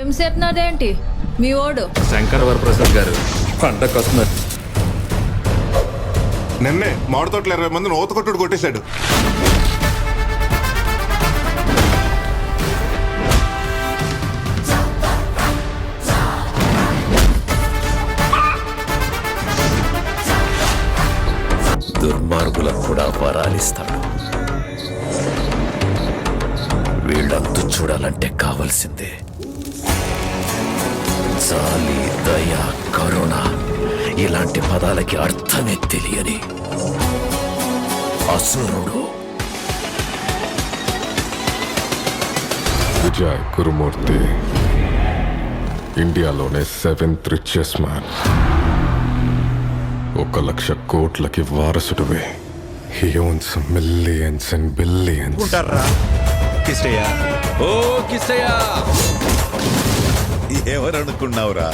హింసేస్తున్నాడేంటి మీ ఓడు? శంకర్ వరప్రసాద్ గారు పండగ వస్తున్నారు. నిన్నే మామిడి తోటలు 20 మందిని ఊత కొట్టుడు కొట్టేశాడు. దుర్మార్గులకు కూడా వరాలిస్తాడు. వీళ్ళంతు చూడాలంటే కావలసిందే జాలి, దయ, కరుణ ఇలాంటి పదాలకి అర్థమే తెలియని అసురుడు. విజయ్ గురుమూర్తి ఇండియాలోనే 7th రిచెస్ట్ మ్యాన్. 1,00,000 కోట్లకి వారసుడివే. He owns millions and billions. ఓ కిష్టయ్య, ఎవరనుకున్నావురా?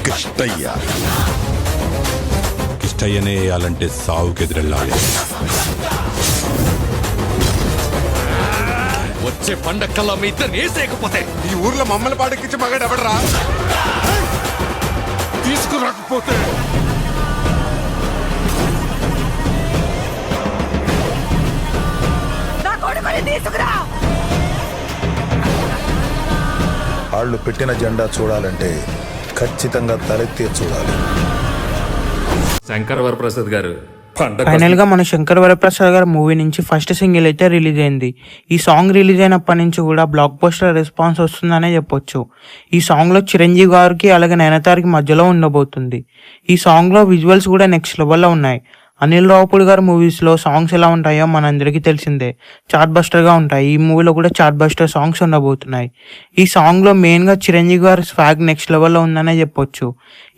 కిష్టయ్య. కిష్టయ్యనే వేయాలంటే సావుకెదిరెళ్ళాలి. వచ్చే పండక్కల్లా మీ ఇద్దరు వేసేయకపోతే ఈ ఊర్లో మమ్మల్ని పాడెక్కించి మగాడు ఎవడరా? తీసుకురాకపోతే వాళ్ళు పెట్టిన జెండా చూడాలంటే ఖచ్చితంగా తలెత్తి చూడాలి. శంకర్ వరప్రసాద్ గారు పండగ ఫైనల్ గా మన శంకర్ వరప్రసాద్ గారి మూవీ నుంచి ఫస్ట్ సింగిల్ అయితే రిలీజ్ అయింది. ఈ సాంగ్ రిలీజ్ అయినప్పటి నుంచి కూడా బ్లాక్ బస్టర్ రెస్పాన్స్ వస్తుందనే చెప్పొచ్చు. ఈ సాంగ్ లో చిరంజీవి గారికి అలాగే నయనతారకి మధ్యలో ఉండబోతుంది. ఈ సాంగ్ లో విజువల్స్ కూడా నెక్స్ట్ లెవెల్లో ఉన్నాయి. అనిల్ రావుపూడి గారి మూవీస్ లో సాంగ్స్ ఎలా ఉంటాయో మనందరికీ తెలిసిందే, చార్ట్ బస్టర్ గా ఉంటాయి. ఈ మూవీలో కూడా చార్ట్ బస్టర్ సాంగ్స్ ఉండబోతున్నాయి. ఈ సాంగ్ లో మెయిన్ గా చిరంజీవి గారి స్వాగ్ నెక్స్ట్ లెవెల్లో ఉందనే చెప్పొచ్చు.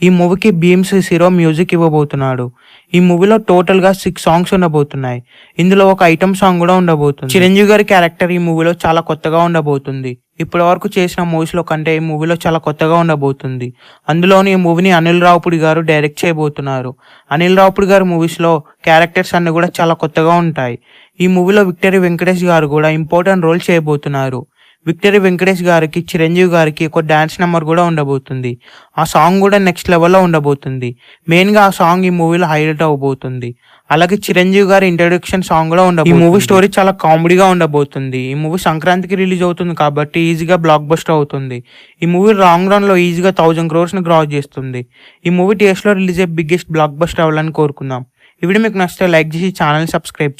ఈ మూవీకి భీమ్స్ సిరో మ్యూజిక్ ఇవ్వబోతున్నాడు. ఈ మూవీలో టోటల్ గా 6 సాంగ్స్ ఉండబోతున్నాయి. ఇందులో ఒక ఐటమ్ సాంగ్ కూడా ఉండబోతుంది. చిరంజీవి గారి క్యారెక్టర్ ఈ మూవీలో చాలా కొత్తగా ఉండబోతుంది. ఇప్పటి వరకు చేసిన మూవీస్ లో కంటే ఈ మూవీలో చాలా కొత్తగా ఉండబోతుంది. అందులోని ఈ మూవీని అనిల్ రావుపూడి గారు డైరెక్ట్ చేయబోతున్నారు. అనిల్ రావుపూడి గారి మూవీస్ లో క్యారెక్టర్స్ అన్ని కూడా చాలా కొత్తగా ఉంటాయి. ఈ మూవీలో విక్టరీ వెంకటేష్ గారు కూడా ఇంపార్టెంట్ రోల్ చేయబోతున్నారు. విక్టరీ వెంకటేష్ గారికి చిరంజీవి గారికి ఒక డాన్స్ నెంబర్ కూడా ఉండబోతుంది. ఆ సాంగ్ కూడా నెక్స్ట్ లెవెల్లో ఉండబోతుంది. మెయిన్ గా ఆ సాంగ్ ఈ మూవీలో హైలైట్ అవబోతుంది. అలాగే చిరంజీవి గారి ఇంట్రొడక్షన్ సాంగ్ కూడా ఉండబోతుంది. ఈ మూవీ స్టోరీ చాలా కామెడీగా ఉండబోతుంది. ఈ మూవీ సంక్రాంతికి రిలీజ్ అవుతుంది కాబట్టి ఈజీగా బ్లాక్ బస్టర్ అవుతుంది. ఈ మూవీ లాంగ్ రన్ లో ఈజీగా 1000 crores ని క్రాస్ చేస్తుంది. ఈ మూవీ థియేటర్స్ లో రిలీజ్ అయ్యే బిగ్గెస్ట్ బ్లాక్ బస్టర్ అవ్వాలని కోరుకుందాం. ఈ వీడియో మీకు నచ్చితే లైక్ చేసి ఛానల్ సబ్స్క్రైబ్